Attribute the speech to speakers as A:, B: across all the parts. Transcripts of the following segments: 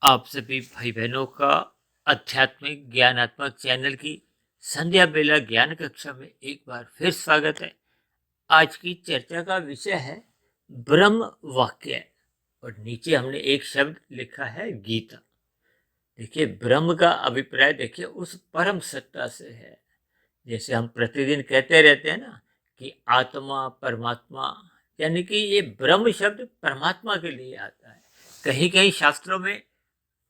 A: आप सभी भाई बहनों का आध्यात्मिक ज्ञानात्मक चैनल की संध्या बेला ज्ञान कक्षा में एक बार फिर स्वागत है। आज की चर्चा का विषय है ब्रह्म वाक्य और नीचे हमने एक शब्द लिखा है गीता। देखिए, ब्रह्म का अभिप्राय देखिए उस परम सत्ता से है। जैसे हम प्रतिदिन कहते रहते हैं ना कि आत्मा परमात्मा, यानी कि ये ब्रह्म शब्द परमात्मा के लिए आता है। कहीं कहीं शास्त्रों में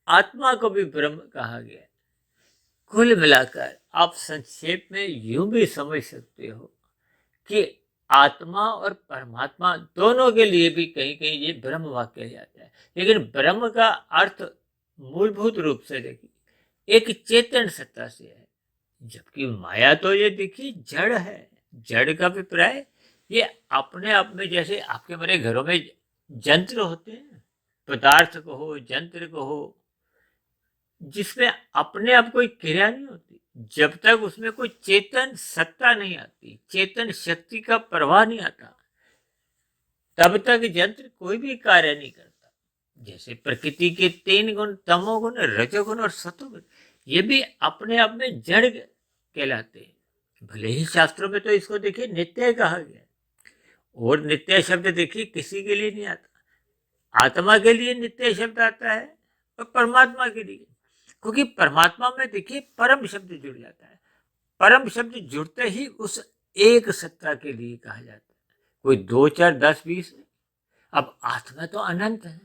A: आत्मा को भी ब्रह्म कहा गया है। कुल मिलाकर आप संक्षेप में यूं भी समझ सकते हो कि आत्मा और परमात्मा दोनों के लिए भी कहीं कहीं ये ब्रह्म वाक्य जाता है। लेकिन ब्रह्म का अर्थ मूलभूत रूप से देखिए एक चेतन सत्ता से है, जबकि माया तो ये देखिए जड़ है। जड़ का अभिप्राय ये अपने आप में, जैसे आपके मेरे घरों में यंत्र होते हैं, पदार्थ कहो यंत्र कहो, जिसमें अपने आप कोई क्रिया नहीं होती। जब तक उसमें कोई चेतन सत्ता नहीं आती, चेतन शक्ति का प्रवाह नहीं आता, तब तक यंत्र कोई भी कार्य नहीं करता। जैसे प्रकृति के तीन गुण, तमोगुण रजोगुण और सतोगुण, ये भी अपने आप में जड़ कहलाते हैं। भले ही शास्त्रों में तो इसको देखिए नित्य कहा गया है, और नित्य शब्द देखिए किसी के लिए नहीं आता। आत्मा के लिए नित्य शब्द आता है और परमात्मा के लिए, क्योंकि परमात्मा में देखिए परम शब्द जुड़ जाता है। परम शब्द जुड़ते ही उस एक सत्ता के लिए कहा जाता है। कोई 2 4 10 20 नहीं। अब आत्मा तो अनंत है।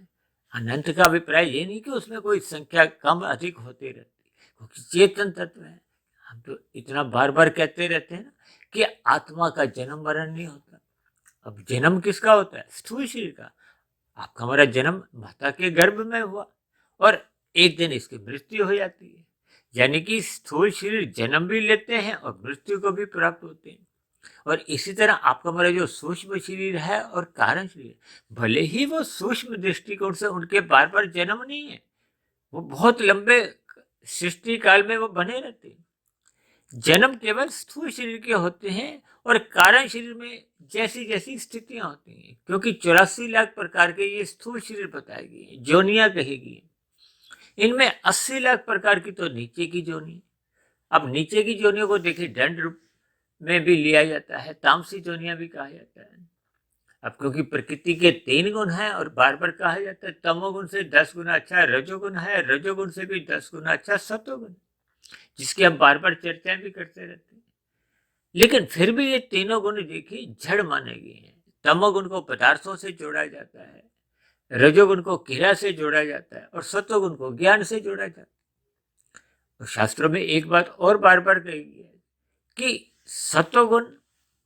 A: अनंत का अभिप्राय ये नहीं कि उसमें कोई संख्या कम अधिक होती रहती, क्योंकि चेतन तत्व है। हम तो इतना बार बार कहते रहते हैं ना कि आत्मा का जन्म मरण नहीं होता। अब जन्म किसका होता है? स्थूल शरीर का। आपका हमारा जन्म माता के गर्भ में हुआ और एक दिन इसकी मृत्यु हो जाती है। यानी कि स्थूल शरीर जन्म भी लेते हैं और मृत्यु को भी प्राप्त होते हैं। और इसी तरह आपका हमारा जो सूक्ष्म शरीर है और कारण शरीर, भले ही वो सूक्ष्म दृष्टिकोण से उनके बार बार जन्म नहीं है, वो बहुत लंबे सृष्टि काल में वो बने रहते हैं। जन्म केवल स्थूल शरीर के होते हैं और कारण शरीर में जैसी जैसी स्थितियां होती हैं, क्योंकि 84 लाख प्रकार के ये स्थूल शरीर बताए गए हैं, जोनियां कही गई। इनमें 80 लाख प्रकार की तो नीचे की जोनी। अब नीचे की जोनियों को देखिए दंड रूप में भी लिया जाता है, तामसी जोनियां भी कहा जाता है। अब क्योंकि प्रकृति के 3 गुण हैं और बार बार कहा जाता है तमोगुण से 10 गुना अच्छा रजोगुण है, रजोगुण से भी 10 गुना अच्छा सतोगुण, जिसकी हम बार बार चर्चाएं भी करते रहते हैं। लेकिन फिर भी ये तीनों गुण देखिए जड़ माने गए हैं। तमोगुण को पदार्थों से जोड़ा जाता है, रजोगुण को क्रिया से जोड़ा जाता है और सतोगुण को ज्ञान से जोड़ा जाता है। तो शास्त्रों में एक बात और बार बार कही गई है कि सतोगुण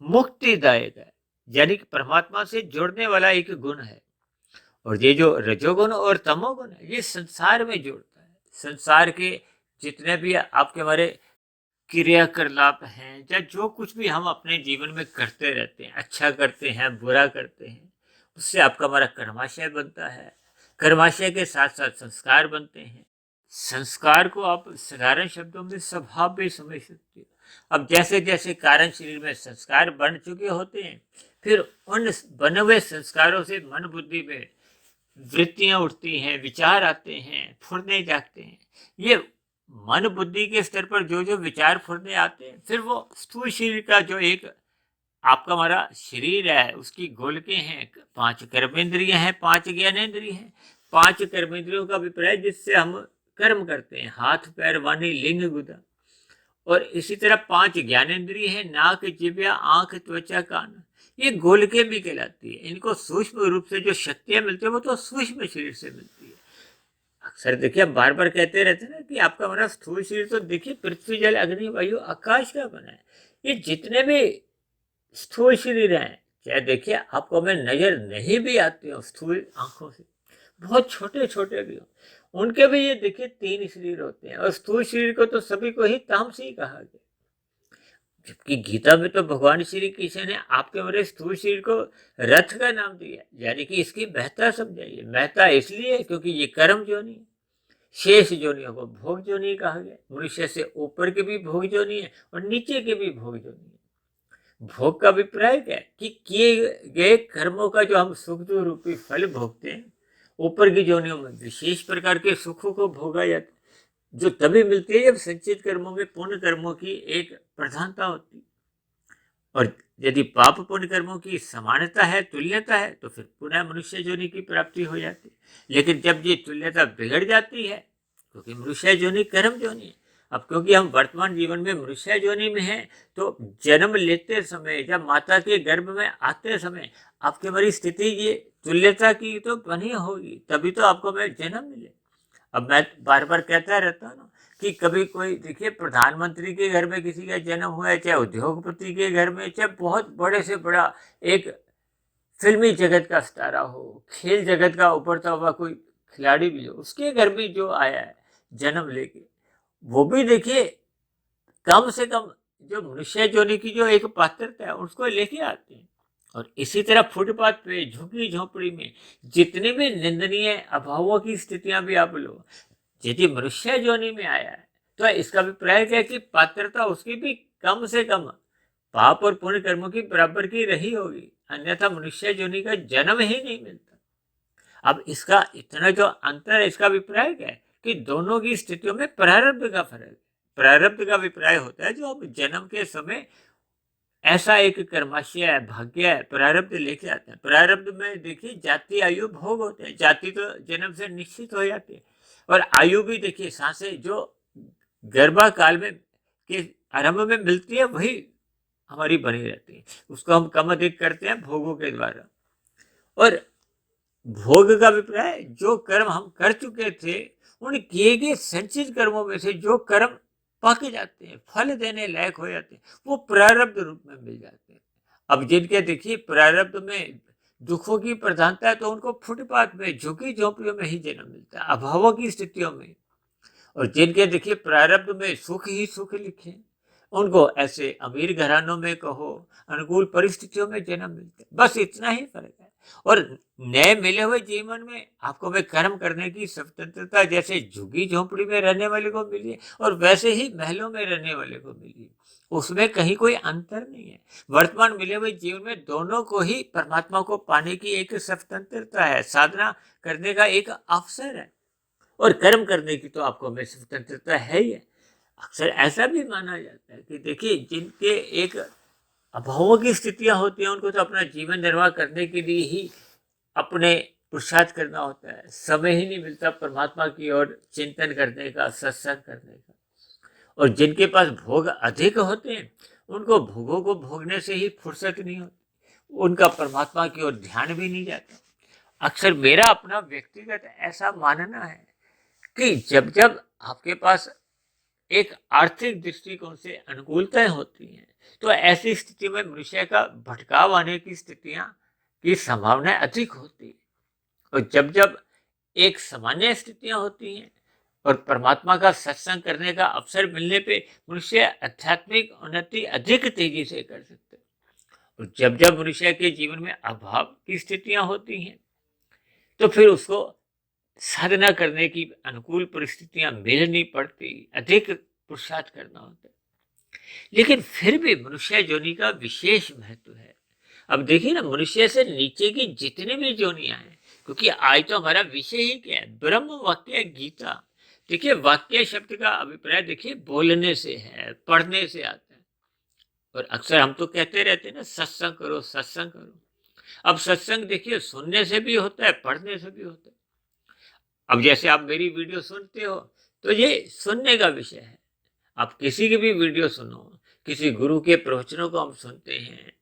A: मुक्तिदायक है, यानी कि परमात्मा से जोड़ने वाला एक गुण है। और ये जो रजोगुण और तमोगुण है, ये संसार में जोड़ता है। संसार के जितने भी आपके हमारे क्रियाकलाप हैं, या जो कुछ भी हम अपने जीवन में करते रहते हैं, अच्छा करते हैं बुरा करते हैं, उससे आपका हमारा कर्माशय बनता है। कर्माशय के साथ साथ संस्कार बनते हैं। संस्कार को आप साधारण शब्दों में स्वभाव भी समझ सकते हो। अब जैसे जैसे कारण शरीर में संस्कार बन चुके होते हैं, फिर उन बने हुए संस्कारों से मन बुद्धि में वृत्तियां उठती हैं, विचार आते हैं, फुरने जागते हैं। ये मन बुद्धि के स्तर पर जो जो विचार फुरने आते हैं, फिर वो स्थूल शरीर का जो एक आपका हमारा शरीर है, उसकी गोलकें हैं, 5 कर्मेंद्रिय हैं, 5 ज्ञानेंद्रिय हैं। 5 कर्मेंद्रियों का अभिप्राय जिससे हम कर्म करते हैं, हाथ पैर वाणी लिंग गुदा। और इसी तरह 5 ज्ञानेंद्रिय हैं, नाक जिह्वा आंख त्वचा कान। ये गोलकें भी कहलाती है। इनको सूक्ष्म रूप से जो शक्तियां मिलती है वो तो सूक्ष्म शरीर से मिलती है। अक्सर देखिए हम बार बार कहते रहते हैं ना कि आपका हमारा स्थूल शरीर तो देखिए पृथ्वी जल अग्नि वायु आकाश का बना है। ये जितने भी स्थूल शरीर हैं, चाहे देखिए आपको हमें नजर नहीं भी आते हो स्थूल आंखों से, बहुत छोटे छोटे भी हो, उनके भी ये देखिए 3 शरीर होते हैं। और स्थूल शरीर को तो सभी को ही तामसी कहा गया, जबकि गीता में तो भगवान श्री कृष्ण ने आपके मेरे स्थूल शरीर को रथ का नाम दिया, यानी कि इसकी महत्ता समझाइए। महत्ता इसलिए क्योंकि ये कर्म जोनी है। शेष जोनियों को भोग जोनी कहा गया। मनुष्य से ऊपर के भी भोग जोनी है और नीचे के भी भोग जोनी है। भोग का अभिप्राय क्या है कि किए गए कर्मों का जो हम सुख रूपी फल भोगते हैं, ऊपर की योनियों में विशेष प्रकार के सुखों को भोगा जाता है, जो तभी मिलती है जब संचित कर्मों में पुण्य कर्मों की एक प्रधानता होती है। और यदि पाप पुण्य कर्मों की समानता है, तुल्यता है, तो फिर पुनः मनुष्य योनि की प्राप्ति हो जाती है। लेकिन जब ये तुल्यता बिगड़ जाती है, क्योंकि मनुष्य योनि कर्म योनि है, अब क्योंकि हम वर्तमान जीवन में मनुष्य योनि में हैं, तो जन्म लेते समय, जब माता के गर्भ में आते समय आपकी हमारी स्थिति ये तुल्यता की तो बनी होगी, तभी तो आपको मैं जन्म मिले। अब मैं बार बार कहता रहता हूँ ना कि कभी कोई देखिए प्रधानमंत्री के घर में किसी का जन्म हुआ है, चाहे उद्योगपति के घर में, चाहे बहुत बड़े से बड़ा एक फिल्मी जगत का सितारा हो, खेल जगत का उभरता हुआ कोई खिलाड़ी भी हो, उसके घर में जो आया है जन्म लेके, वो भी देखिए कम से कम जो मनुष्य योनि की जो एक पात्रता है उसको लेके आते हैं। और इसी तरह फुटपाथ पे, झुग्गी झोपड़ी में जितनी भी निंदनीय अभावों की स्थितियां भी आप लो, यदि मनुष्य योनि में आया है तो इसका अभिप्राय क्या है कि पात्रता उसकी भी कम से कम पाप और पुण्य कर्मों की बराबर की रही होगी, अन्यथा मनुष्य योनि का जन्म ही नहीं मिलता। अब इसका इतना जो अंतर है, इसका अभिप्राय क्या है कि दोनों की स्थितियों में प्रारब्ध का फर्क है। प्रारब्ध का अभिप्राय होता है जो अब जन्म के समय ऐसा एक कर्माशय है, भाग्य है, प्रारब्ध लेके आते हैं। प्रारब्ध में देखिए जाति आयु भोग होते हैं, जाति तो जन्म से निश्चित हो जाती है, और आयु भी देखिए सांसें जो गर्भा काल में के आरंभ में मिलती है वही हमारी बनी रहती है, उसको हम कम अधिक करते हैं भोगों के द्वारा। और भोग का अभिप्राय जो कर्म हम कर चुके थे, उन किए गए संचित कर्मों में से जो कर्म पक जाते हैं, फल देने लायक हो जाते हैं, वो प्रारब्ध रूप में मिल जाते हैं। अब जिनके देखिए प्रारब्ध में दुखों की प्रधानता है, तो उनको फुटपाथ में, झुग्गी झोंपड़ियों में ही जन्म मिलता है, अभावों की स्थितियों में। और जिनके देखिए प्रारब्ध में सुख ही सुख लिखे, उनको ऐसे अमीर घरानों में कहो, अनुकूल परिस्थितियों में जन्म मिलता है, बस इतना ही फर्क है। और नए मिले हुए जीवन में आपको मैं कर्म करने की स्वतंत्रता जैसे झुग्गी झोंपड़ी में रहने वाले को मिली है और वैसे ही महलों में रहने वाले को मिली है, उसमें कहीं कोई अंतर नहीं है। वर्तमान मिले हुए जीवन में दोनों को ही परमात्मा को पाने की एक स्वतंत्रता है, साधना करने का एक अवसर है, और कर्म करने की तो आपको हमें स्वतंत्रता है ही है। अक्सर ऐसा भी माना जाता है कि देखिए जिनके एक अभावों की स्थितियां होती हैं, उनको तो अपना जीवन निर्वाह करने के लिए ही अपने पुरुषार्थ करना होता है, समय ही नहीं मिलता परमात्मा की ओर चिंतन करने का, सत्संग करने का। और जिनके पास भोग अधिक होते हैं, उनको भोगों को भोगने से ही फुर्सत नहीं होती, उनका परमात्मा की ओर ध्यान भी नहीं जाता। अक्सर मेरा अपना व्यक्तिगत ऐसा मानना है कि जब जब आपके पास एक आर्थिक दृष्टिकोण से अनुकूलताएं होती हैं, तो ऐसी स्थिति में मनुष्य का भटकाव आने की स्थितियां की संभावना अधिक होती है। और जब जब एक सामान्य स्थितियां होती हैं और परमात्मा का सत्संग करने का अवसर मिलने पे मनुष्य आध्यात्मिक उन्नति अधिक तेजी से कर सकते हैं। और जब जब मनुष्य के जीवन में अभाव की स्थितियां होती हैं, तो फिर उसको साधना करने की अनुकूल परिस्थितियां मिल नहीं पड़ती, अधिक पुरुषार्थ करना होता है। लेकिन फिर भी मनुष्य योनि का विशेष महत्व है। अब देखिए ना, मनुष्य से नीचे की जितनी भी योनियां हैं, क्योंकि आज तो हमारा विषय ही क्या है, ब्रह्म वाक्य गीता। देखिए वाक्य शब्द का अभिप्राय देखिए बोलने से है, पढ़ने से आता है। और अक्सर हम तो कहते रहते हैं ना, सत्संग करो, सत्संग करो। अब सत्संग देखिए सुनने से भी होता है, पढ़ने से भी होता है। अब जैसे आप मेरी वीडियो सुनते हो, तो ये सुनने का विषय है। आप किसी की भी वीडियो सुनो, किसी गुरु के प्रवचनों को हम सुनते हैं,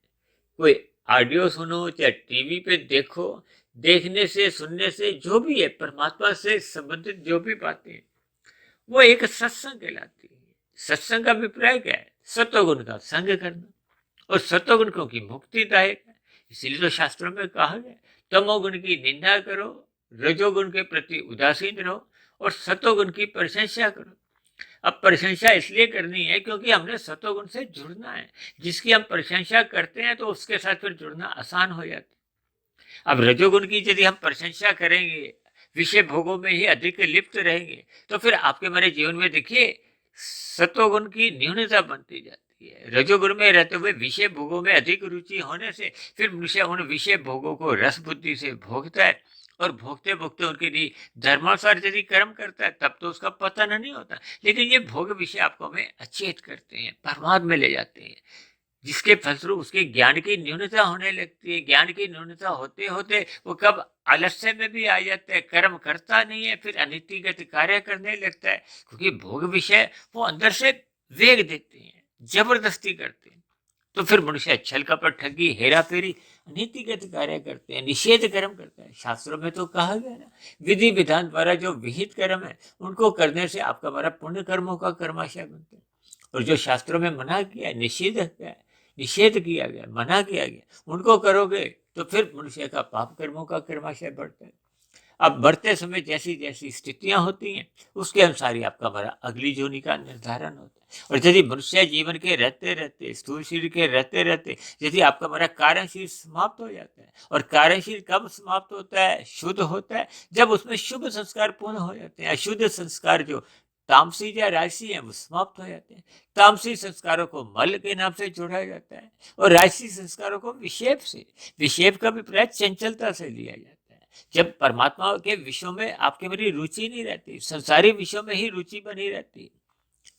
A: कोई ऑडियो सुनो, चाहे टीवी पे देखो, देखने से, सुनने से जो भी है, परमात्मा से संबंधित जो भी बातें हैं, वो एक सत्संग कहलाती है। सत्संग का अभिप्राय क्या है? सत्वगुण का संग करना। और सत्वगुण क्योंकि मुक्तिदायक है, इसीलिए तो शास्त्रों में कहा गया, तमोगुण की निंदा करो, रजोगुण के प्रति उदासीन रहो, और सत्वगुण की प्रशंसा करो। अब प्रशंसा इसलिए करनी है क्योंकि हमने सत्वगुण से जुड़ना है। जिसकी हम प्रशंसा करते हैं तो उसके साथ फिर जुड़ना आसान हो जाता है। अब रजोगुण की यदि हम प्रशंसा करेंगे, विषय भोगों में ही अधिक लिप्त रहेंगे, तो फिर आपके मेरे जीवन में देखिए सत्वगुण की न्यूनता बनती जाती है। रजोगुण में रहते हुए विषय भोगों में अधिक रुचि होने से फिर मनुष्य उन विषय भोगों को रस बुद्धि से भोगता है और भोगते भोगते उनके लिए धर्मानुसार यदि कर्म करता है तब तो उसका पतन नहीं होता। लेकिन ये भोग विषय आपको हमें अचेत करते हैं, प्रमाद में ले जाते हैं, जिसके फलस्वरूप उसके ज्ञान की न्यूनता होने लगती है। ज्ञान की न्यूनता होते होते वो कब आलस्य में भी आ जाता है, कर्म करता नहीं है, फिर अनीतिगत कार्य करने लगता है, क्योंकि भोग विषय वो अंदर से वेग देते हैं, जबरदस्ती करते हैं। तो फिर मनुष्य छल कपट ठगी हेरा फेरी नीतिगत कार्य करते हैं, निषेध कर्म करते हैं। शास्त्रों में तो कहा गया ना, विधि विधान द्वारा जो विहित कर्म है उनको करने से आपका हमारा पुण्य कर्मों का कर्माशय बनता है। और जो शास्त्रों में मना किया है, निषेध किया गया, मना किया गया, उनको करोगे तो फिर मनुष्य का पाप कर्मों का कर्माशय बढ़ता है। अब बढ़ते समय जैसी जैसी स्थितियां होती हैं उसके अनुसार ही आपका हमारा अगली जोनी का निर्धारण होता है। और यदि मनुष्य जीवन के रहते रहते, स्थूल शरीर के रहते रहते यदि आपका हमारा कार्यशील समाप्त हो जाता है, और कार्यशील कब समाप्त होता है, शुद्ध होता है जब उसमें शुभ संस्कार पूर्ण हो जाते हैं। अशुद्ध संस्कार जो तामसी या राशि है वो समाप्त हो जाते हैं। तामसी संस्कारों को मल के नाम से जोड़ा जाता है, और राशि संस्कारों को विक्षेप से, विक्षेप का भी प्राय चंचलता से लिया जाता है। जब परमात्मा के विषयों में आपके मेरी रुचि नहीं रहती, संसारी विषयों में ही रुचि बनी रहती।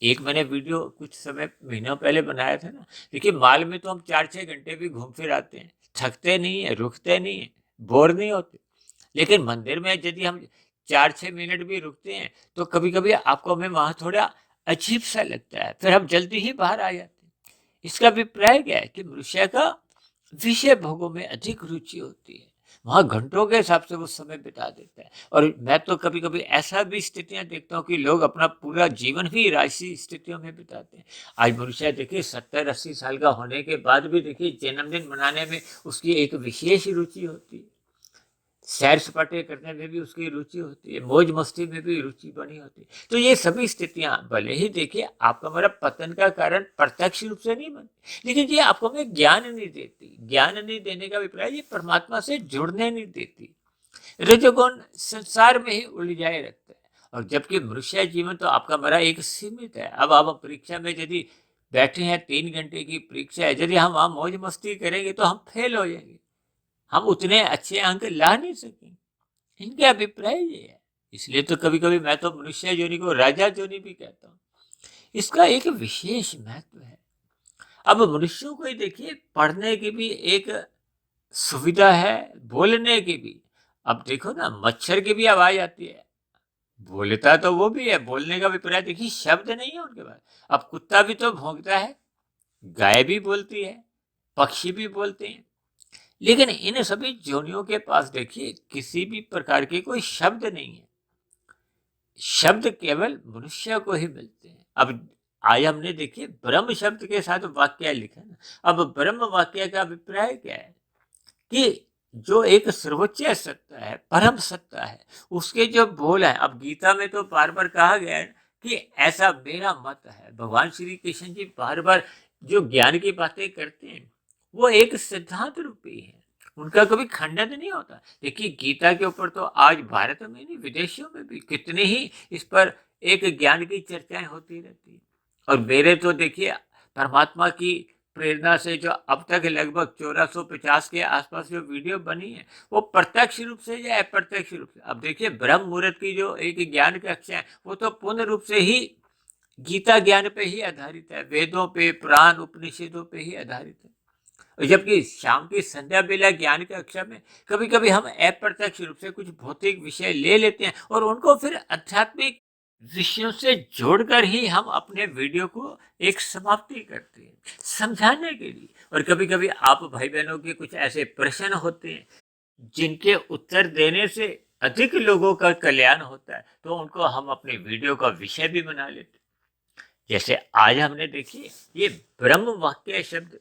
A: एक मैंने वीडियो कुछ समय महीनों पहले बनाया था ना, देखिए माल में तो हम 4-6 घंटे भी घूम फिर आते हैं, थकते नहीं है, रुकते नहीं है, बोर नहीं होते। लेकिन मंदिर में यदि हम 4-6 मिनट भी रुकते हैं तो कभी कभी आपको हमें वहां थोड़ा अजीब सा लगता है, फिर हम जल्दी ही बाहर आ जाते हैं। इसका अभिप्राय क्या है कि मनुष्य का विषय भोगों में अधिक रुचि होती है, वहां घंटों के हिसाब से वो समय बिता देता है। और मैं तो कभी कभी ऐसा भी स्थितियां देखता हूँ कि लोग अपना पूरा जीवन ही राजसी स्थितियों में बिताते हैं। आज मनुष्य देखिए 70-80 साल का होने के बाद भी देखिए जन्मदिन मनाने में उसकी एक विशेष रुचि होती है, सैर सपाटे करने में भी उसकी रुचि होती है, मौज मस्ती में भी रुचि बनी होती है। तो ये सभी स्थितियां भले ही देखिए आपका हमारा पतन का कारण प्रत्यक्ष रूप से नहीं बनती, लेकिन ये आपको हमें ज्ञान नहीं देती। ज्ञान नहीं देने का अभिप्राय ये परमात्मा से जुड़ने नहीं देती। रजोगुण संसार में ही उलझाए रखता है। और जबकि मनुष्य जीवन तो आपका हमारा एक सीमित है। अब आप परीक्षा में यदि बैठे हैं, 3 घंटे की परीक्षा है, यदि हम वहां मौज मस्ती करेंगे तो हम फेल हो जाएंगे, हम उतने अच्छे अंक ला नहीं सकेंगे। इनके अभिप्राय ये है। इसलिए तो कभी कभी मैं तो मनुष्य जोनि को राजा जोनि भी कहता हूँ। इसका एक विशेष महत्व है। अब मनुष्यों को ही देखिए, पढ़ने की भी एक सुविधा है, बोलने की भी। अब देखो ना, मच्छर की भी आवाज आती है, बोलता तो वो भी है, बोलने का अभिप्राय देखिए शब्द नहीं है उनके पास। अब कुत्ता भी तो भौंकता है, गाय भी बोलती है, पक्षी भी बोलते हैं, लेकिन इन सभी जोनियों के पास देखिए किसी भी प्रकार के कोई शब्द नहीं है। शब्द केवल मनुष्य को ही मिलते हैं। अब आज हमने देखिए ब्रह्म शब्द के साथ वाक्य लिखा ना। अब ब्रह्म वाक्य का अभिप्राय क्या है कि जो एक सर्वोच्च सत्ता है, परम सत्ता है, उसके जो बोल है। अब गीता में तो बार बार कहा गया है कि ऐसा मेरा मत है। भगवान श्री कृष्ण जी बार बार जो ज्ञान की बातें करते हैं वो एक सिद्धांत रूपी है, उनका कभी खंडन नहीं होता। देखिए गीता के ऊपर तो आज भारत में नहीं, विदेशों में भी कितने ही इस पर एक ज्ञान की चर्चाएं होती रहती है। और मेरे तो देखिए परमात्मा की प्रेरणा से जो अब तक लगभग 1450 के आसपास जो वीडियो बनी है वो प्रत्यक्ष रूप से या अप्रत्यक्ष रूप से, अब देखिए ब्रह्म मुहूर्त की जो एक ज्ञान कक्षा है वो तो पूर्ण रूप से ही गीता ज्ञान पे ही आधारित है, वेदों पे, पुराण उपनिषदों पे ही आधारित है। और जबकि शाम की संध्या बेला ज्ञान के कक्षा में कभी कभी हम अप्रत्यक्ष रूप से कुछ भौतिक विषय ले लेते हैं और उनको फिर आध्यात्मिक विषयों से जोड़कर ही हम अपने वीडियो को एक समाप्ति करते हैं समझाने के लिए। और कभी कभी आप भाई बहनों के कुछ ऐसे प्रश्न होते हैं जिनके उत्तर देने से अधिक लोगों का कल्याण होता है, तो उनको हम अपने वीडियो का विषय भी बना लेते हैं। जैसे आज हमने देखिए ये ब्रह्म वाक्य शब्द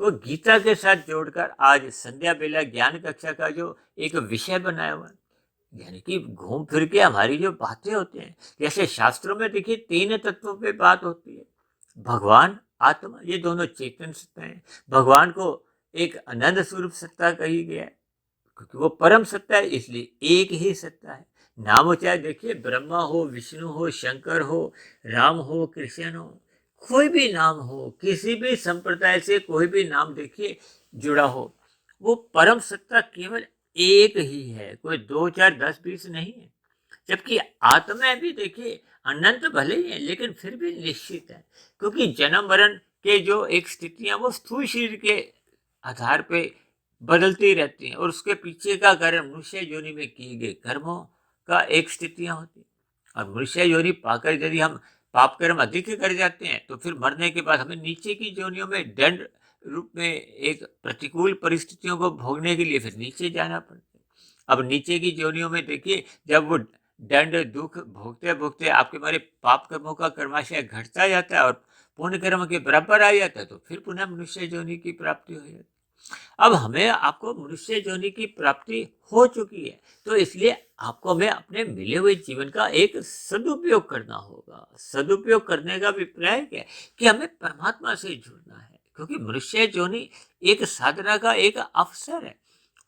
A: को गीता के साथ जोड़कर आज संध्या बेला ज्ञान कक्षा का जो एक विषय बनाया हुआ है, यानी कि घूम फिर के हमारी जो बातें होती हैं, जैसे शास्त्रों में देखिए 3 तत्वों पे बात होती है, भगवान, आत्मा, ये दोनों चेतन सत्ता है। भगवान को एक अनंत स्वरूप सत्ता कही गया है क्योंकि वो परम सत्ता है, इसलिए एक ही सत्ता है। नाम चाहे देखिए ब्रह्मा हो, विष्णु हो, शंकर हो, राम हो, कृष्ण हो, कोई भी नाम हो, किसी भी संप्रदाय से कोई भी नाम देखिए जुड़ा हो, वो परम सत्ता केवल एक ही है, कोई 2 4 10 20 नहीं है। जबकि आत्मा भी देखिए अनंत भले ही है लेकिन फिर भी निश्चित है, क्योंकि जन्म मरण के जो एक स्थितियां वो स्थूल शरीर के आधार पे बदलती रहती हैं, और उसके पीछे का कारण मनुष्य योनि में किए गए कर्मों का एक स्थितियां होती हैं। और मनुष्य योनि पाकर यदि हम पाप कर्म अधिक कर जाते हैं तो फिर मरने के बाद हमें नीचे की योनियों में दंड रूप में एक प्रतिकूल परिस्थितियों को भोगने के लिए फिर नीचे जाना पड़ता है। अब नीचे की योनियों में देखिए, जब वो दंड दुख भोगते भोगते आपके हमारे पाप कर्मों का कर्माशय घटता जाता है और पुण्य कर्म के बराबर आ जाता है, तो फिर पुनः मनुष्य योनि की प्राप्ति हो जाती है। अब हमें आपको मनुष्य योनि की प्राप्ति हो चुकी है, तो इसलिए आपको हमें अपने मिले हुए जीवन का एक सदुपयोग करना होगा। सदुपयोग करने का अभिप्राय क्या है कि हमें परमात्मा से जुड़ना है, क्योंकि मनुष्य योनि एक साधना का एक अवसर है।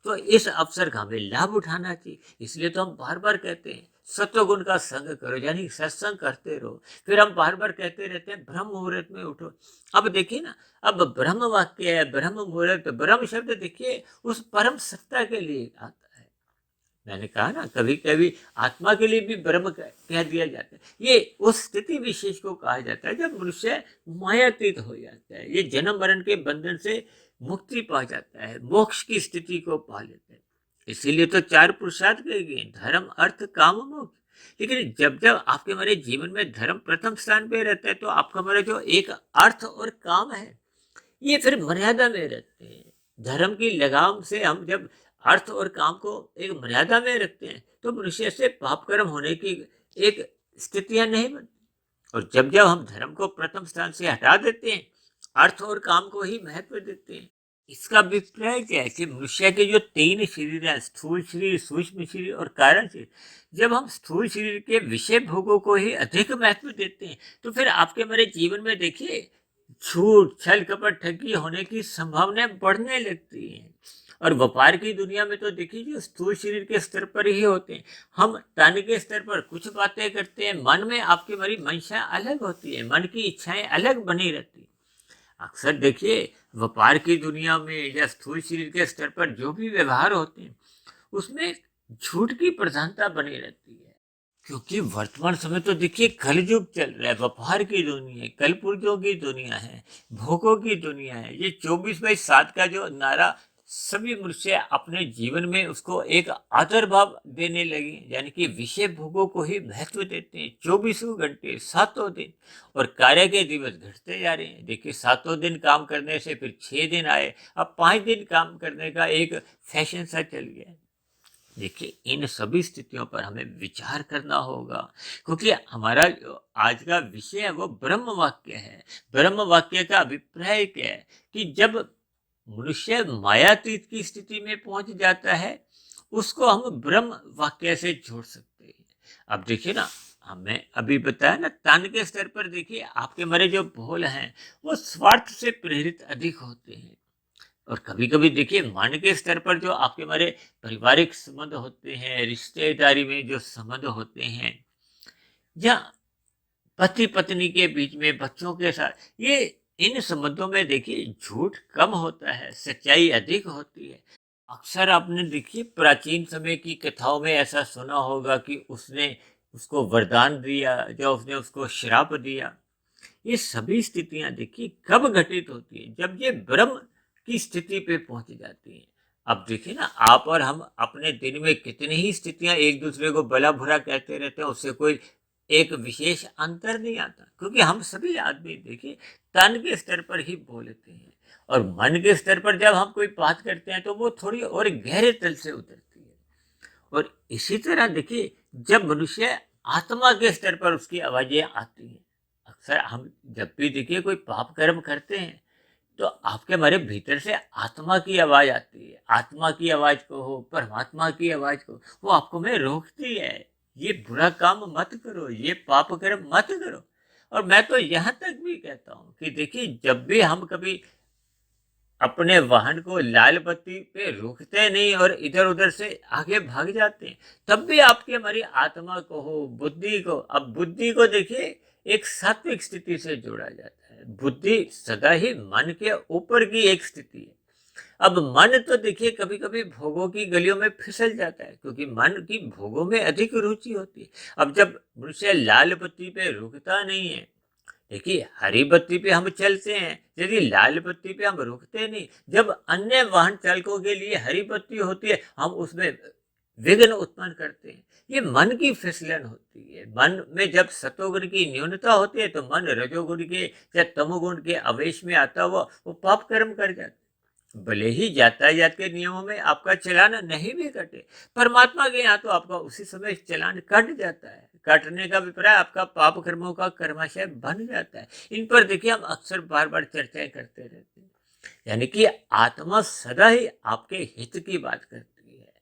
A: तो इस अवसर का हमें लाभ उठाना चाहिए। इसलिए तो हम बार बार कहते हैं सत्वगुण का संग करो, यानी सत्संग करते रहो। फिर हम बार बार कहते रहते हैं ब्रह्म मुहूर्त में उठो। अब देखिए ना, अब ब्रह्म वाक्य है, ब्रह्म मुहूर्त, ब्रह्म शब्द देखिए उस परम सत्ता के लिए आता है। मैंने कहा ना, कभी कभी आत्मा के लिए भी ब्रह्म कह दिया जाता है। ये उस स्थिति विशेष को कहा जाता है जब मनुष्य मायातीत हो जाता है, ये जन्म मरण के बंधन से मुक्ति पा जाता है, मोक्ष की स्थिति को पा लेता है। इसीलिए तो 4 पुरुषार्थ कहे गए, धर्म अर्थ काम मोक्ष। लेकिन जब जब आपके हमारे जीवन में धर्म प्रथम स्थान पे रहता है, तो आपका हमारा जो एक अर्थ और काम है ये फिर मर्यादा में रहते हैं। धर्म की लगाम से हम जब अर्थ और काम को एक मर्यादा में रखते हैं तो मनुष्य से पाप कर्म होने की एक स्थितियां नहीं बनती। और जब जब हम धर्म को प्रथम स्थान से हटा देते हैं, अर्थ और काम को ही महत्व देते हैं, इसका अभिप्राय क्या है कि मनुष्य के जो 3 शरीर हैं, स्थूल शरीर, सूक्ष्म शरीर और कारण शरीर, जब हम स्थूल शरीर के विषय भोगों को ही अधिक महत्व देते हैं तो फिर आपके हमारे जीवन में देखिए झूठ छल कपट ठगी होने की संभावनाएं बढ़ने लगती हैं। और व्यापार की दुनिया में तो देखिए जो स्थूल शरीर के स्तर पर ही होते हैं। हम तन के स्तर पर कुछ बातें करते हैं, मन में आपकी हमारी मंशा अलग होती है, मन की इच्छाएं अलग बनी रहती है। अक्सर देखिए व्यापार की दुनिया में या स्थूल शरीर के स्तर पर जो भी व्यवहार होते हैं उसमें झूठ की प्रधानता बनी रहती है, क्योंकि वर्तमान समय तो देखिए कलयुग चल रहा है, व्यापार की दुनिया है, कलपुर्जों की दुनिया है, भोगों की दुनिया है। ये 24/7 का जो नारा सभी मनुष्य अपने जीवन में उसको एक आदर भाव देने लगे, यानी कि विषय भोगों को ही महत्व देते हैं 24 घंटे 7 दिन। और कार्य के दिवस घटते जा रहे हैं। देखिए 7 दिन काम करने से फिर 6 दिन आए, अब 5 दिन काम करने का एक फैशन सा चल गया है। देखिए इन सभी स्थितियों पर हमें विचार करना होगा, क्योंकि हमारा जो आज का विषय है वो ब्रह्म वाक्य है। ब्रह्म वाक्य का अभिप्राय क्या है कि जब मनुष्य मायातीत की स्थिति में पहुंच जाता है उसको हम ब्रह्म वाक्य से जोड़ सकते हैं। अब देखिए ना, हमें अभी बताया ना, तन के स्तर पर देखिए आपके हमारे जो बोल हैं वो स्वार्थ से प्रेरित अधिक होते हैं। और कभी कभी देखिए मन के स्तर पर जो आपके हमारे पारिवारिक संबंध होते हैं, रिश्तेदारी में जो संबंध होते हैं, या पति पत्नी के बीच में, बच्चों के साथ, ये इन संबंधों में देखिए झूठ कम होता है, सच्चाई अधिक होती है। अक्सर आपने देखिए प्राचीन समय की कथाओं में ऐसा सुना होगा कि उसने उसको वरदान दिया या उसने उसको श्राप दिया। ये सभी स्थितियां देखिए कब घटित होती है, जब ये ब्रह्म की स्थिति पे पहुंच जाती है। अब देखिए ना, आप और हम अपने दिन में कितनी ही स्थितियां एक दूसरे को भला बुरा कहते रहते हैं, उससे कोई एक विशेष अंतर नहीं आता, क्योंकि हम सभी आदमी देखिए तन के स्तर पर ही बोलते हैं, और मन के स्तर पर जब हम कोई बात करते हैं तो वो थोड़ी और गहरे तल से उतरती है। और इसी तरह देखिए जब मनुष्य आत्मा के स्तर पर उसकी आवाजें आती हैं, अक्सर हम जब भी देखिए कोई पाप कर्म करते हैं तो आपके हमारे भीतर से आत्मा की आवाज आती है। आत्मा की आवाज को हो, परमात्मा की आवाज को, वो आपको में रोकती है, ये बुरा काम मत करो, ये पाप कर्म मत करो। और मैं तो यहाँ तक भी कहता हूँ कि देखिए जब भी हम कभी अपने वाहन को लाल बत्ती पे रोकते नहीं और इधर उधर से आगे भाग जाते हैं, तब भी आपकी हमारी आत्मा को हो, बुद्धि को, अब बुद्धि को देखिए एक सात्विक स्थिति से जोड़ा जाता है। बुद्धि सदा ही मन के ऊपर की एक स्थिति है। अब मन तो देखिए कभी कभी भोगों की गलियों में फिसल जाता है, क्योंकि मन की भोगों में अधिक रुचि होती है। अब जब मनुष्य लाल बत्ती पे रुकता नहीं है, देखिए हरी बत्ती पे हम चलते हैं, यदि लाल बत्ती पे हम रुकते नहीं, जब अन्य वाहन चालकों के लिए हरी बत्ती होती है हम उसमें विघ्न उत्पन्न करते हैं। ये मन की फिसलन होती है। मन में जब सतोगुण की न्यूनता होती है तो मन रजोगुण के या तमोगुण के आवेश में आता हुआ वो पाप कर्म कर जाता है। भले ही यातायात के नियमों में आपका चालान नहीं भी कटे, परमात्मा के यहाँ तो आपका उसी समय चालान कट जाता है। काटने का अभिप्राय आपका पाप कर्मों का कर्माशय बन जाता है। इन पर देखिए हम अक्सर बार बार चर्चाएं करते रहते हैं। यानी कि आत्मा सदा ही आपके हित की बात करती है।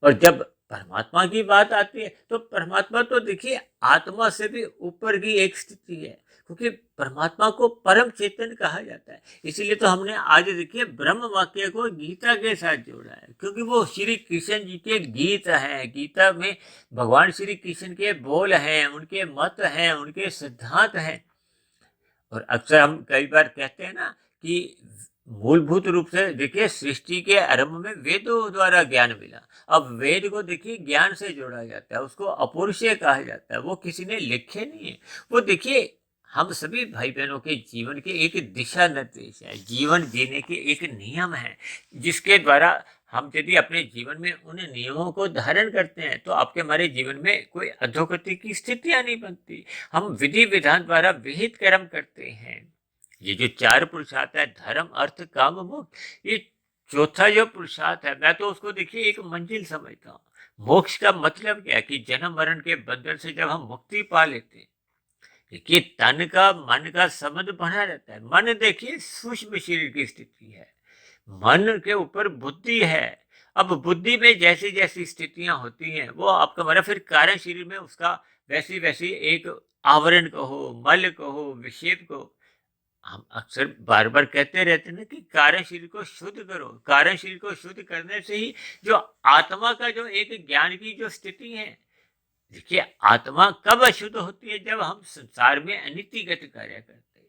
A: और जब परमात्मा की बात आती है तो परमात्मा तो देखिए आत्मा से भी ऊपर की एक स्थिति है, क्योंकि परमात्मा को परम चेतन कहा जाता है। इसीलिए तो हमने आज देखिए ब्रह्म वाक्य को गीता के साथ जोड़ा है, क्योंकि वो श्री कृष्ण जी के गीत हैं। गीता में भगवान श्री कृष्ण के बोल हैं, उनके मत हैं, उनके सिद्धांत हैं। और अक्सर हम कई बार कहते हैं ना कि मूलभूत रूप से देखिए सृष्टि के आरंभ में वेदों द्वारा ज्ञान मिला। अब वेद को देखिए ज्ञान से जोड़ा जाता है, उसको अपौरुषेय कहा जाता है, वो किसी ने लिखे नहीं है। वो देखिए हम सभी भाई बहनों के जीवन के एक दिशा निर्देश है, जीवन जीने के एक नियम है, जिसके द्वारा हम यदि अपने जीवन में उन नियमों को धारण करते हैं तो आपके हमारे जीवन में कोई अधोगति की स्थितियां नहीं बनती। हम विधि विधान द्वारा विहित कर्म करते हैं। ये जो चार पुरुषार्थ है, धर्म अर्थ काम मोक्ष, ये चौथा जो पुरुषार्थ है मैं तो उसको देखिए एक मंजिल समझता हूँ। मोक्ष का मतलब क्या है कि जन्म मरण के बंधन से जब हम मुक्ति पा लेते हैं, देखिए तन का मन का संबंध बना रहता है। मन देखिए सूक्ष्म शरीर की स्थिति है, मन के ऊपर बुद्धि है। अब बुद्धि में जैसी जैसी स्थितियां होती हैं वो आपका हमारा फिर कारण शरीर में उसका वैसी वैसी एक आवरण कहो, मल कहो, विक्षेप कहो। हम अक्सर बार बार कहते रहते हैं ना कि कारण शरीर को शुद्ध करो। कारण शरीर को शुद्ध करने से ही जो आत्मा का जो एक ज्ञान की जो स्थिति है, देखिए आत्मा कब अशुद्ध होती है, जब हम संसार में अनितिगत कार्य करते हैं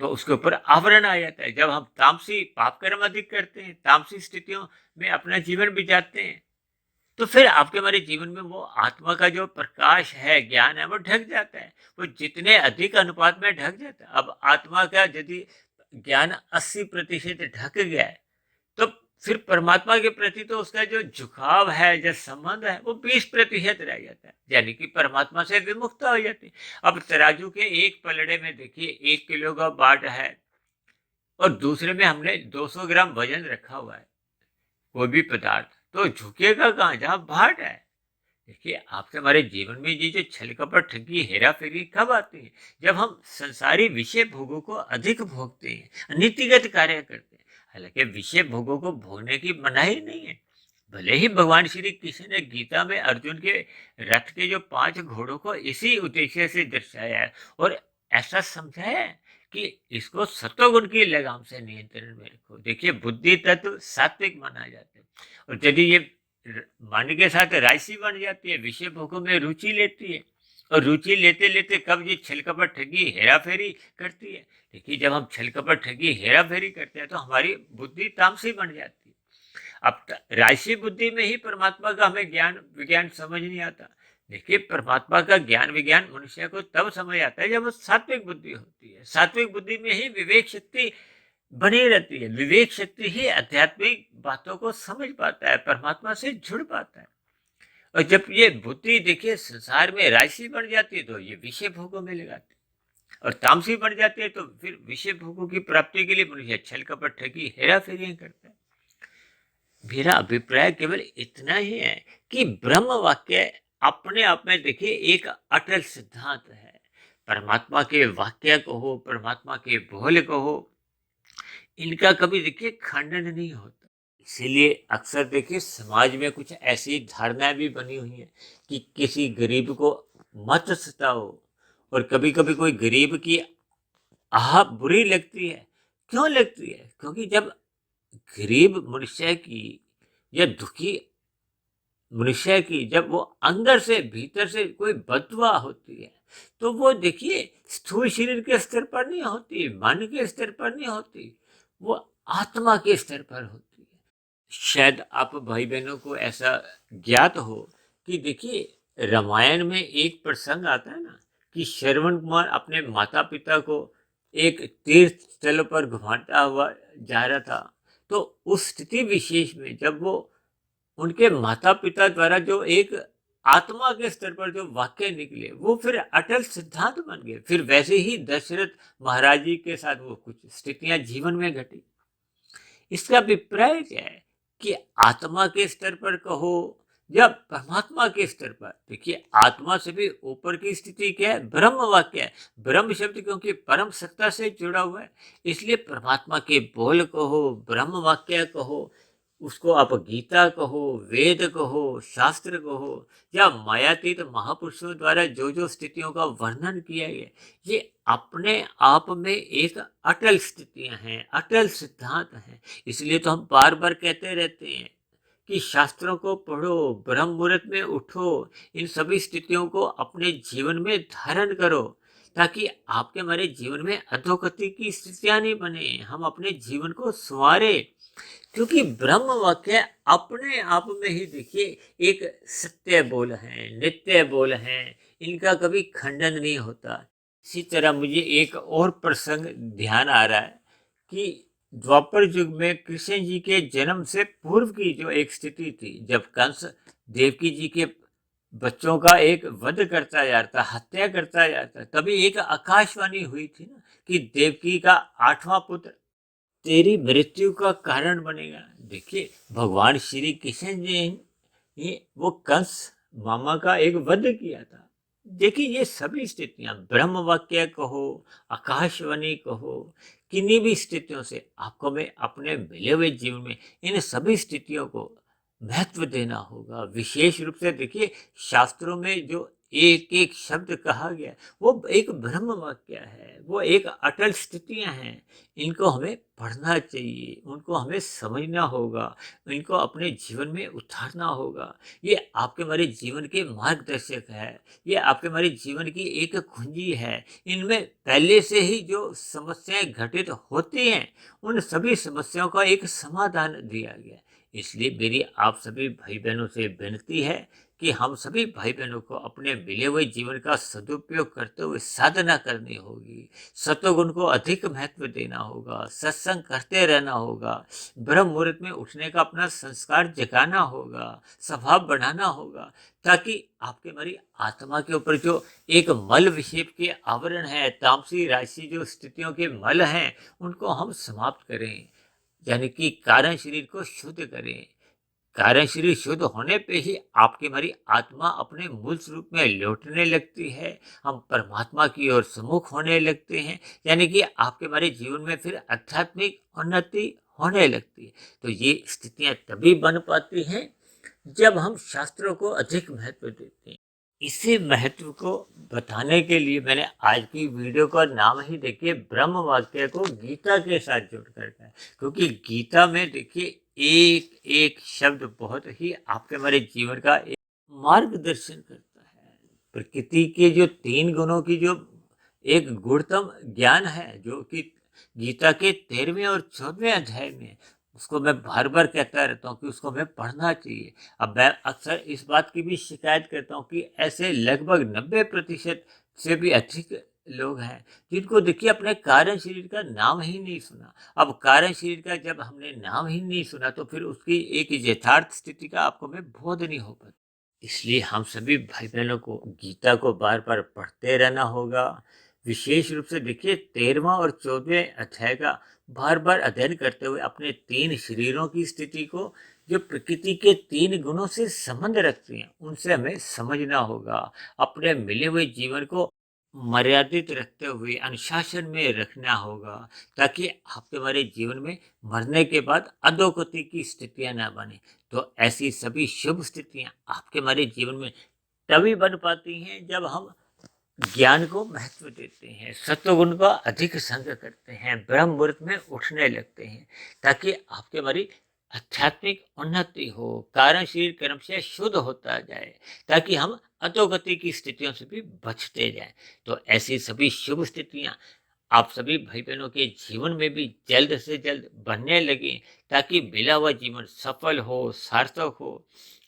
A: तो उसके ऊपर आवरण आ जाता है। जब हम तामसी पाप कर्म अधिक करते हैं, तामसी स्थितियों में अपना जीवन बिताते हैं, तो फिर आपके हमारे जीवन में वो आत्मा का जो प्रकाश है, ज्ञान है, वो ढक जाता है। वो जितने अधिक अनुपात में ढक जाता है। अब आत्मा का यदि ज्ञान 80% ढक गया है तो फिर परमात्मा के प्रति तो उसका जो झुकाव है, जो संबंध है, वो 20% रह जाता है, यानी कि परमात्मा से विमुखता हो जाती है। अब तराजू के एक पलड़े में देखिए 1 किलो का बाट है और दूसरे में हमने 200 ग्राम वजन रखा हुआ है, कोई भी पदार्थ, तो झुकेगा कहाँ, जहाँ भाट है। देखिए आपके हमारे जीवन में ये जो छल कपट ठगी हेरा फेरी कब आती है, जब हम संसारी विषय भोगों को अधिक भोगते हैं, नीतिगत कार्य करते हैं। हालांकि विषय भोगों को भोगने की मनाही नहीं है। भले ही भगवान श्री कृष्ण ने गीता में अर्जुन के रथ के जो 5 घोड़ों को इसी उद्देश्य से दर्शाया है और ऐसा समझाया है कि इसको सत्वगुण की लगाम से नियंत्रण में रखो। देखिए बुद्धि तत्व सात्विक माना जाता है, और यदि ये मन के साथ राशि बन जाती है, विषय भोगों में रुचि लेती है, और रुचि लेते लेते कब ये छल कपट ठगी हेरा फेरी करती है। देखिए जब हम छल कपट ठगी हेरा फेरी करते हैं तो हमारी बुद्धि तामसी बन जाती है। अब राशि बुद्धि में ही परमात्मा का हमें ज्ञान विज्ञान समझ नहीं आता। देखिए परमात्मा का ज्ञान विज्ञान मनुष्य को तब समझ आता है जब वो सात्विक बुद्धि होती है। सात्विक बुद्धि में ही विवेक शक्ति बनी रहती है। विवेक शक्ति ही आध्यात्मिक बातों को समझ पाता है, परमात्मा से जुड़ पाता है। और जब ये बुद्धि देखिए संसार में राशि बन जाती है तो ये विषय भोगों में लगाती है, और तामसी बन जाती है तो फिर विषय भोगों की प्राप्ति के लिए मनुष्य छल कपट ठगी हेरा फेरी करता है। मेरा अभिप्राय केवल इतना ही है कि ब्रह्म वाक्य अपने आप में देखिए एक अटल सिद्धांत है। परमात्मा के वाक्य को हो, परमात्मा के बोल को हो, इनका कभी देखिए खंडन नहीं होता। इसीलिए अक्सर देखिए समाज में कुछ ऐसी धारणाएं भी बनी हुई हैं कि किसी गरीब को मत सताओ, और कभी कभी कोई गरीब की आह बुरी लगती है। क्यों लगती है? क्योंकि जब गरीब मनुष्य की या दुखी मनुष्य की जब वो अंदर से भीतर से कोई बददुआ होती है तो वो देखिए स्थूल शरीर के स्तर पर नहीं होती, मन के स्तर पर नहीं होती, वो आत्मा के स्तर पर होती है। शायद आप भाई बहनों को ऐसा ज्ञात हो कि देखिए रामायण में एक प्रसंग आता है ना कि श्रवण कुमार अपने माता पिता को एक तीर्थ स्थल पर घुमाता हुआ जा रहा था। तो उस स्थिति विशेष में जब वो उनके माता पिता द्वारा जो एक आत्मा के स्तर पर जो वाक्य निकले वो फिर अटल सिद्धांत बन गए। फिर वैसे ही दशरथ महाराज जी के साथ वो कुछ स्थितियां जीवन में घटी। इसका अभिप्राय क्या है कि आत्मा के स्तर पर कहो या परमात्मा के स्तर पर, देखिए आत्मा से भी ऊपर की स्थिति क्या है, ब्रह्म वाक्य है। ब्रह्म शब्द क्योंकि परम सत्ता से जुड़ा हुआ है, इसलिए परमात्मा के बोल कहो, ब्रह्म वाक्य कहो, उसको आप गीता कहो, वेद कहो, शास्त्र कहो, या मायातीत महापुरुषों द्वारा जो जो स्थितियों का वर्णन किया गया, ये अपने आप में एक अटल स्थितियां हैं, अटल सिद्धांत हैं। इसलिए तो हम बार बार कहते रहते हैं कि शास्त्रों को पढ़ो, ब्रह्म मुहूर्त में उठो, इन सभी स्थितियों को अपने जीवन में धारण करो, ताकि आपके हमारे जीवन में अधोगति की स्थितियां नहीं बने, हम अपने जीवन को संवारे। क्योंकि ब्रह्म वाक्य अपने आप में ही देखिए एक सत्य बोल है, नित्य बोल है, इनका कभी खंडन नहीं होता। इसी तरह मुझे एक और प्रसंग ध्यान आ रहा है कि द्वापर युग में कृष्ण जी के जन्म से पूर्व की जो एक स्थिति थी, जब कंस देवकी जी के बच्चों का एक वध करता जाता, हत्या करता जाता, तभी एक आकाशवाणी हुई थी ना कि देवकी का 8वां पुत्र तेरी मृत्यु का कारण बनेगा। देखिए भगवान श्री कृष्ण जी ने वो कंस मामा का एक वध किया था। देखिए ये सभी स्थितियां, ब्रह्म वाक्य कहो, आकाशवाणी कहो, किन्हीं भी स्थितियों से आपको में अपने मिले हुए जीवन में इन सभी स्थितियों को महत्व देना होगा। विशेष रूप से देखिए शास्त्रों में जो एक एक शब्द कहा गया वो एक ब्रह्म वाक्य है, वो एक अटल स्थितियां हैं। इनको हमें पढ़ना चाहिए, उनको हमें समझना होगा, इनको अपने जीवन में उतारना होगा। ये आपके हमारे जीवन के मार्गदर्शक है, ये आपके हमारे जीवन की एक कुंजी है। इनमें पहले से ही जो समस्याएं घटित होती हैं, उन सभी समस्याओं का एक समाधान दिया गया। इसलिए मेरी आप सभी भाई बहनों से विनती है कि हम सभी भाई बहनों को अपने मिले हुए जीवन का सदुपयोग करते हुए साधना करनी होगी, सतोगुण को अधिक महत्व देना होगा, सत्संग करते रहना होगा, ब्रह्म मुहूर्त में उठने का अपना संस्कार जगाना होगा, स्वभाव बढ़ाना होगा, ताकि आपके हमारी आत्मा के ऊपर जो एक मल विक्षेप के आवरण है, तामसी राशि जो स्थितियों के मल हैं, उनको हम समाप्त करें, यानी कि कारण शरीर को शुद्ध करें। कारण शरीर शुद्ध होने पे ही आपकी हमारी आत्मा अपने मूल स्वरूप में लौटने लगती है, हम परमात्मा की ओर सम्मुख होने लगते हैं, यानी कि आपके हमारे जीवन में फिर आध्यात्मिक उन्नति होने लगती है। तो ये स्थितियां तभी बन पाती हैं जब हम शास्त्रों को अधिक महत्व देते हैं। इसी महत्व को बताने के लिए मैंने आज की वीडियो का नाम ही देखिए ब्रह्म वाक्य को गीता के साथ जोड़ करके है। क्योंकि गीता में देखिए एक एक शब्द बहुत ही आपके हमारे जीवन का एक मार्गदर्शन करता है। प्रकृति के जो 3 गुणों की जो एक गुणतम ज्ञान है, जो कि गीता के 13वें और 14वें अध्याय में, उसको मैं बार बार कहता रहता हूँ कि उसको हमें पढ़ना चाहिए। अब मैं अक्सर इस बात की भी शिकायत करता हूँ कि ऐसे लगभग 90% से भी अधिक लोग हैं जिनको देखिए अपने कारण शरीर का नाम ही नहीं सुना। अब कारण शरीर का जब हमने नाम ही नहीं सुना तो फिर उसकी एक यथार्थ स्थिति का आपको में बोध नहीं हो पाता। इसलिए हम सभी भाई बहनों को गीता को बार बार पढ़ते रहना होगा। विशेष रूप से देखिए 13वां और 14वें अध्याय का बार बार अध्ययन करते हुए अपने 3 शरीरों की स्थिति को, जो प्रकृति के 3 गुणों से संबंध रखती हैं, उनसे हमें समझना होगा। अपने मिले हुए जीवन को मर्यादित रखते हुए अनुशासन में रखना होगा, ताकि आपके हमारे जीवन में मरने के बाद अधोगति की स्थितियां ना बने। तो ऐसी सभी शुभ स्थितियां आपके हमारे जीवन में तभी बन पाती हैं जब हम ज्ञान को महत्व देते हैं, सत्वगुण का अधिक संग करते हैं, ब्रह्म मुहूर्त में उठने लगते हैं, ताकि आपके हमारी आध्यात्मिक उन्नति हो, कारण शरीर कर्म से शुद्ध होता जाए, ताकि हम अधोगति की स्थितियों से भी बचते जाएं। तो ऐसी सभी शुभ स्थितियां आप सभी भाई बहनों के जीवन में भी जल्द से जल्द बनने लगे, ताकि मिला हुआ जीवन सफल हो, सार्थक हो।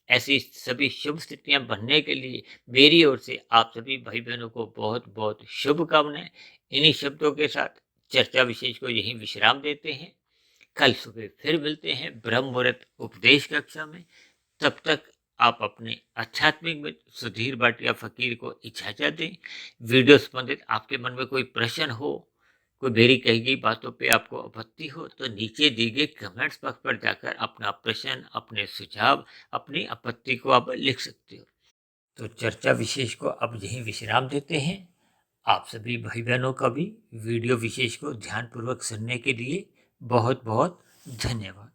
A: ऐसी सभी शुभ स्थितियां बनने के लिए मेरी ओर से आप सभी भाई बहनों को बहुत बहुत शुभकामनाएं। इन्हीं शब्दों के साथ चर्चा विशेष को यहीं विश्राम देते हैं। कल सुबह फिर मिलते हैं ब्रह्म मुहूर्त उपदेश कक्षा में। तब तक आप अपने आध्यात्मिक मित्र सुधीर भाटिया फकीर को इजाजत दें। वीडियो संबंधित आपके मन में कोई प्रश्न हो, कोई मेरी कही गई बातों पे आपको आपत्ति हो, तो नीचे दिए गए कमेंट्स बॉक्स पर जाकर अपना प्रश्न, अपने सुझाव, अपनी आपत्ति को आप लिख सकते हो। तो चर्चा विशेष को अब यहीं विश्राम देते हैं। आप सभी भाई बहनों का भी वीडियो विशेष को ध्यानपूर्वक सुनने के लिए बहुत बहुत धन्यवाद।